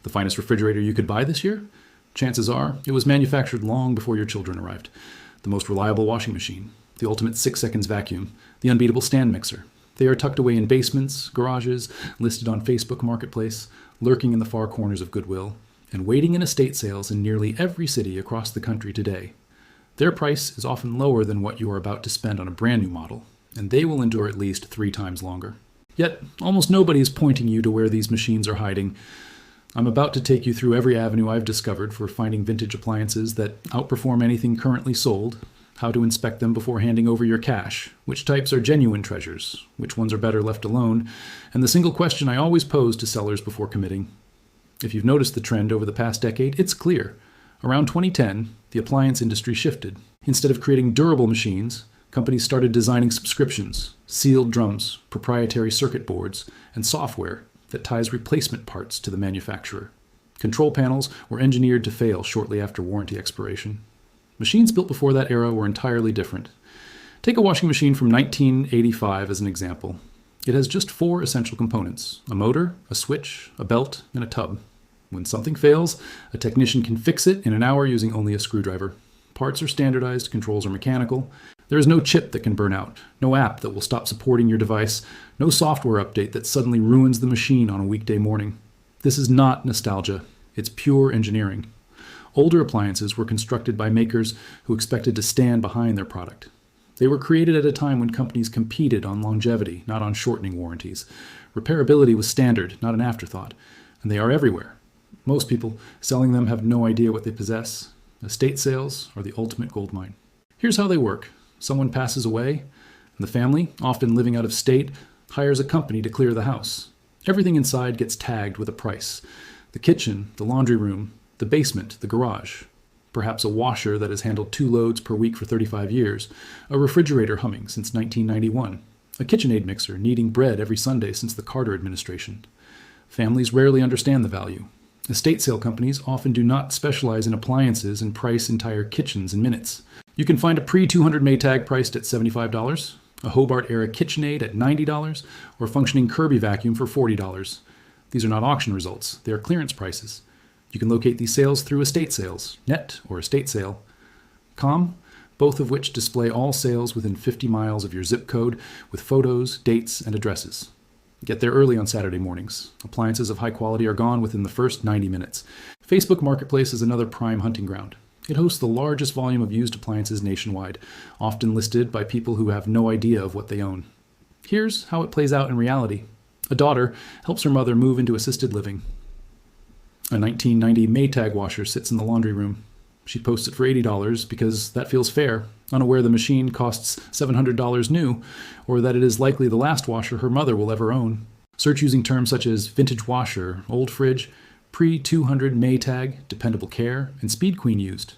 The finest refrigerator you could buy this year? Chances are it was manufactured long before your children arrived. The most reliable washing machine, the ultimate 6 seconds vacuum, the unbeatable stand mixer. They are tucked away in basements, garages, listed on Facebook Marketplace, lurking in the far corners of Goodwill, and waiting in estate sales in nearly every city across the country today. Their price is often lower than what you are about to spend on a brand new model, and they will endure at least 3 times longer. Yet, almost nobody is pointing you to where these machines are hiding. I'm about to take you through every avenue I've discovered for finding vintage appliances that outperform anything currently sold, how to inspect them before handing over your cash, which types are genuine treasures, which ones are better left alone, and the single question I always pose to sellers before committing. If you've noticed the trend over the past decade, it's clear. Around 2010, the appliance industry shifted. Instead of creating durable machines, companies started designing subscriptions, sealed drums, proprietary circuit boards, and software that ties replacement parts to the manufacturer. Control panels were engineered to fail shortly after warranty expiration. Machines built before that era were entirely different. Take a washing machine from 1985 as an example. It has just 4 essential components: a motor, a switch, a belt, and a tub. When something fails, a technician can fix it in an hour using only a screwdriver. Parts are standardized, controls are mechanical. There is no chip that can burn out, no app that will stop supporting your device, no software update that suddenly ruins the machine on a weekday morning. This is not nostalgia, it's pure engineering. Older appliances were constructed by makers who expected to stand behind their product. They were created at a time when companies competed on longevity, not on shortening warranties. Repairability was standard, not an afterthought, and they are everywhere. Most people selling them have no idea what they possess. Estate sales are the ultimate goldmine. Here's how they work. Someone passes away, and the family, often living out of state, hires a company to clear the house. Everything inside gets tagged with a price. The kitchen, the laundry room, the basement, the garage. Perhaps a washer that has handled 2 loads per week for 35 years, a refrigerator humming since 1991, a KitchenAid mixer kneading bread every Sunday since the Carter administration. Families rarely understand the value. Estate sale companies often do not specialize in appliances and price entire kitchens in minutes. You can find a pre-200 Maytag priced at $75, a Hobart-era KitchenAid at $90, or a functioning Kirby vacuum for $40. These are not auction results, they are clearance prices. You can locate these sales through estate sales, net or estate sale.com, both of which display all sales within 50 miles of your zip code with photos, dates, and addresses. Get there early on Saturday mornings. Appliances of high quality are gone within the first 90 minutes. Facebook Marketplace is another prime hunting ground. It hosts the largest volume of used appliances nationwide, often listed by people who have no idea of what they own. Here's how it plays out in reality. A daughter helps her mother move into assisted living. A 1990 Maytag washer sits in the laundry room. She posts it for $80 because that feels fair, unaware the machine costs $700 new, or that it is likely the last washer her mother will ever own. Search using terms such as vintage washer, old fridge, pre-200 Maytag, dependable care, and Speed Queen used.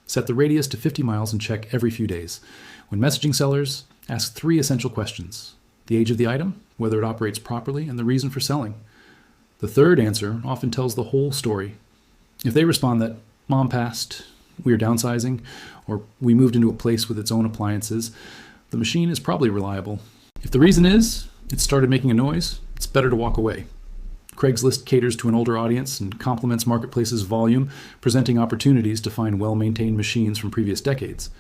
Set the radius to 50 miles and check every few days. When messaging sellers, ask 3 essential questions: the age of the item, whether it operates properly, and the reason for selling. The third answer often tells the whole story. If they respond that Mom passed, we are downsizing, or we moved into a place with its own appliances, the machine is probably reliable. If the reason is it started making a noise, it's better to walk away. Craigslist caters to an older audience and complements Marketplace's volume, presenting opportunities to find well-maintained machines from previous decades.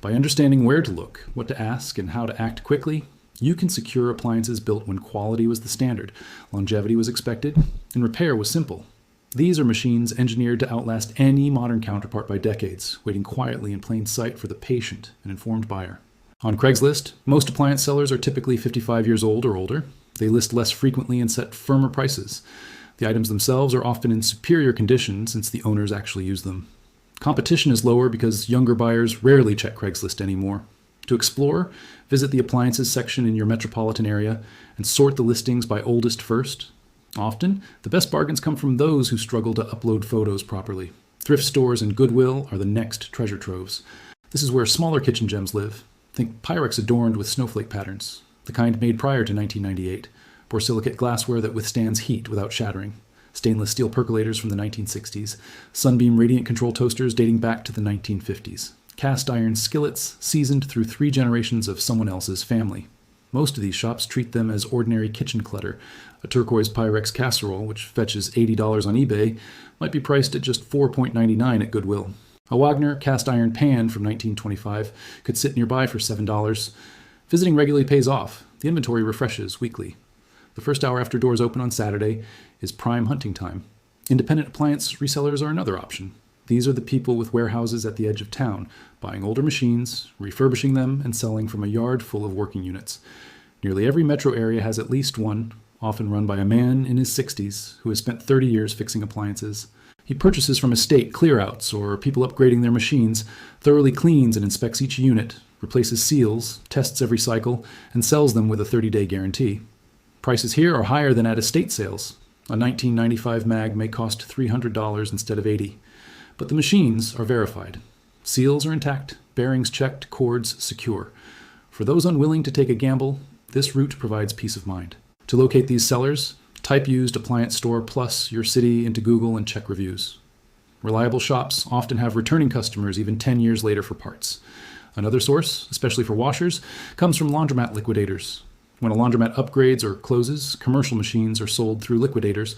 By understanding where to look, what to ask, and how to act quickly, you can secure appliances built when quality was the standard, longevity was expected, and repair was simple. These are machines engineered to outlast any modern counterpart by decades, waiting quietly in plain sight for the patient and informed buyer. On Craigslist, most appliance sellers are typically 55 years old or older. They list less frequently and set firmer prices. The items themselves are often in superior condition since the owners actually use them. Competition is lower because younger buyers rarely check Craigslist anymore. To explore, visit the appliances section in your metropolitan area and sort the listings by oldest first. Often, the best bargains come from those who struggle to upload photos properly. Thrift stores and Goodwill are the next treasure troves. This is where smaller kitchen gems live. Think Pyrex adorned with snowflake patterns, the kind made prior to 1998, borosilicate glassware that withstands heat without shattering, stainless steel percolators from the 1960s, Sunbeam radiant control toasters dating back to the 1950s, cast iron skillets seasoned through 3 generations of someone else's family. Most of these shops treat them as ordinary kitchen clutter. A turquoise Pyrex casserole, which fetches $80 on eBay, might be priced at just $4.99 at Goodwill. A Wagner cast iron pan from 1925 could sit nearby for $7. Visiting regularly pays off. The inventory refreshes weekly. The first hour after doors open on Saturday is prime hunting time. Independent appliance resellers are another option. These are the people with warehouses at the edge of town, buying older machines, refurbishing them, and selling from a yard full of working units. Nearly every metro area has at least one, often run by a man in his 60s who has spent 30 years fixing appliances. He purchases from estate clearouts or people upgrading their machines, thoroughly cleans and inspects each unit, replaces seals, tests every cycle, and sells them with a 30-day guarantee. Prices here are higher than at estate sales. A 1995 mag may cost $300 instead of $80. But the machines are verified. Seals are intact, bearings checked, cords secure. For those unwilling to take a gamble, this route provides peace of mind. To locate these sellers, type used appliance store plus your city into Google and check reviews. Reliable shops often have returning customers even 10 years later for parts. Another source, especially for washers, comes from laundromat liquidators. When a laundromat upgrades or closes, commercial machines are sold through liquidators.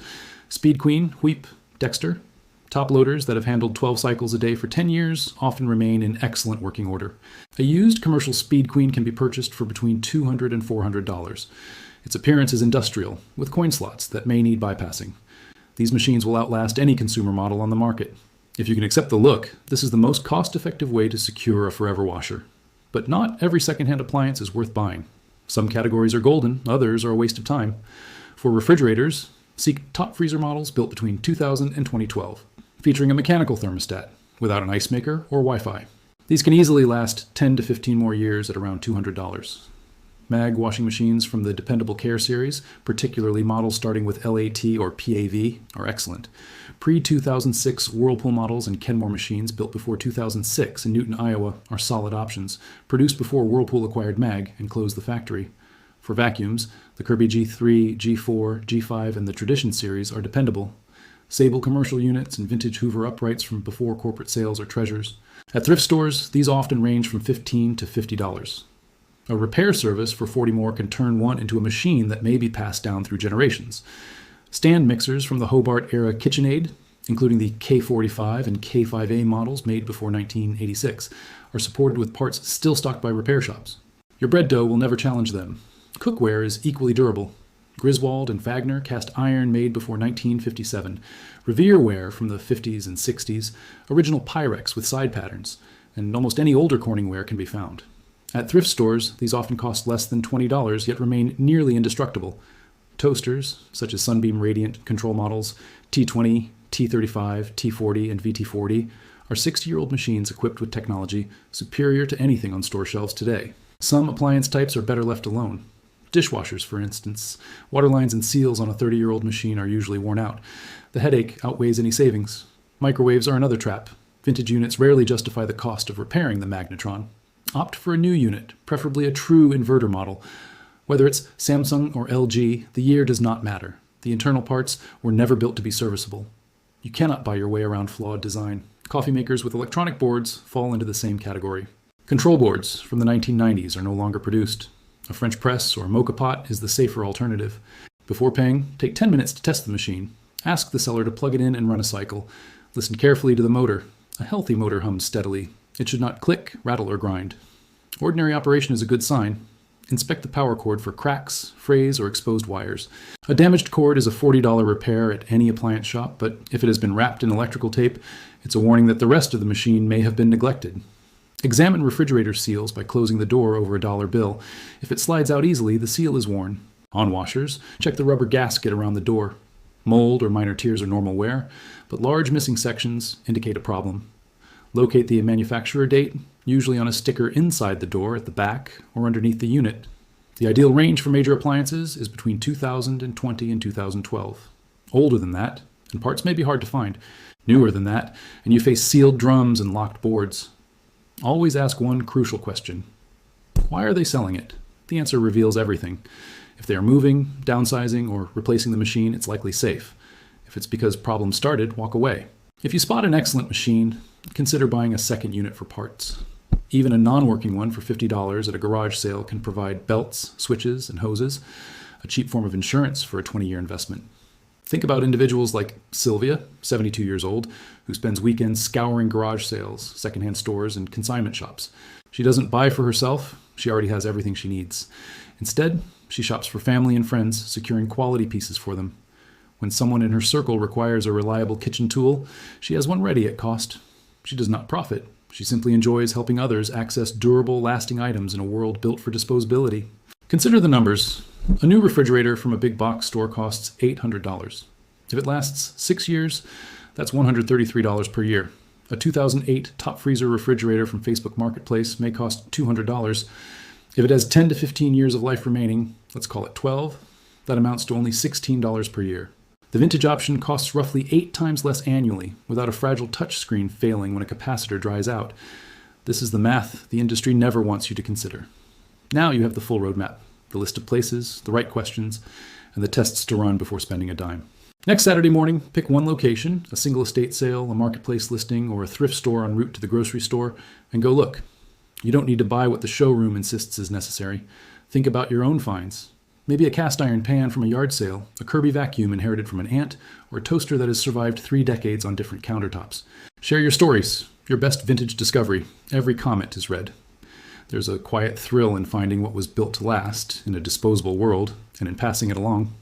Speed Queen, Wheep, Dexter. Top loaders that have handled 12 cycles a day for 10 years often remain in excellent working order. A used commercial Speed Queen can be purchased for between $200 and $400. Its appearance is industrial, with coin slots that may need bypassing. These machines will outlast any consumer model on the market. If you can accept the look, this is the most cost-effective way to secure a forever washer. But not every secondhand appliance is worth buying. Some categories are golden, others are a waste of time. For refrigerators, seek top freezer models built between 2000 and 2012. Featuring a mechanical thermostat, without an ice maker or Wi-Fi. These can easily last 10 to 15 more years at around $200. Mag washing machines from the Dependable Care series, particularly models starting with LAT or PAV, are excellent. Pre-2006 Whirlpool models and Kenmore machines built before 2006 in Newton, Iowa are solid options, produced before Whirlpool acquired Mag and closed the factory. For vacuums, the Kirby G3, G4, G5, and the Tradition series are dependable. Sable commercial units and vintage Hoover uprights from before corporate sales are treasures. At thrift stores, these often range from $15 to $50. A repair service for 40 more can turn one into a machine that may be passed down through generations. Stand mixers from the Hobart-era KitchenAid, including the K45 and K5A models made before 1986, are supported with parts still stocked by repair shops. Your bread dough will never challenge them. Cookware is equally durable. Griswold and Fagner cast iron made before 1957, Revereware from the 50s and 60s, original Pyrex with side patterns, and almost any older Corningware can be found. At thrift stores, these often cost less than $20, yet remain nearly indestructible. Toasters, such as Sunbeam Radiant control models, T20, T35, T40, and VT40, are 60-year-old machines equipped with technology superior to anything on store shelves today. Some appliance types are better left alone. Dishwashers, for instance. Water lines and seals on a 30-year-old machine are usually worn out. The headache outweighs any savings. Microwaves are another trap. Vintage units rarely justify the cost of repairing the magnetron. Opt for a new unit, preferably a true inverter model. Whether it's Samsung or LG, the year does not matter. The internal parts were never built to be serviceable. You cannot buy your way around flawed design. Coffee makers with electronic boards fall into the same category. Control boards from the 1990s are no longer produced. A French press or mocha pot is the safer alternative. Before paying, take 10 minutes to test the machine. Ask the seller to plug it in and run a cycle. Listen carefully to the motor. A healthy motor hums steadily. It should not click, rattle, or grind. Ordinary operation is a good sign. Inspect the power cord for cracks, frays, or exposed wires. A damaged cord is a $40 repair at any appliance shop, but if it has been wrapped in electrical tape, it's a warning that the rest of the machine may have been neglected. Examine refrigerator seals by closing the door over a dollar bill. If it slides out easily, the seal is worn. On washers, check the rubber gasket around the door. Mold or minor tears are normal wear, but large missing sections indicate a problem. Locate the manufacturer date, usually on a sticker inside the door at the back or underneath the unit. The ideal range for major appliances is between 2020 and 2012. Older than that, and parts may be hard to find. Newer than that, and you face sealed drums and locked boards. Always ask one crucial question. Why are they selling it? The answer reveals everything. If they are moving, downsizing, or replacing the machine, it's likely safe. If it's because problems started, walk away. If you spot an excellent machine, consider buying a second unit for parts. Even a non-working one for $50 at a garage sale can provide belts, switches, and hoses, a cheap form of insurance for a 20-year investment. Think about individuals like Sylvia, 72 years old, who spends weekends scouring garage sales, secondhand stores, and consignment shops. She doesn't buy for herself. She already has everything she needs. Instead, she shops for family and friends, securing quality pieces for them. When someone in her circle requires a reliable kitchen tool, she has one ready at cost. She does not profit. She simply enjoys helping others access durable, lasting items in a world built for disposability. Consider the numbers. A new refrigerator from a big box store costs $800. If it lasts 6 years, that's $133 per year. A 2008 top freezer refrigerator from Facebook Marketplace may cost $200. If it has 10 to 15 years of life remaining, let's call it 12, that amounts to only $16 per year. The vintage option costs roughly 8 times less annually, without a fragile touchscreen failing when a capacitor dries out. This is the math the industry never wants you to consider. Now you have the full roadmap, the list of places, the right questions, and the tests to run before spending a dime. Next Saturday morning, pick one location, a single estate sale, a marketplace listing, or a thrift store en route to the grocery store, and go look. You don't need to buy what the showroom insists is necessary. Think about your own finds. Maybe a cast iron pan from a yard sale, a Kirby vacuum inherited from an aunt, or a toaster that has survived 3 decades on different countertops. Share your stories, your best vintage discovery. Every comment is read. There's a quiet thrill in finding what was built to last in a disposable world and in passing it along.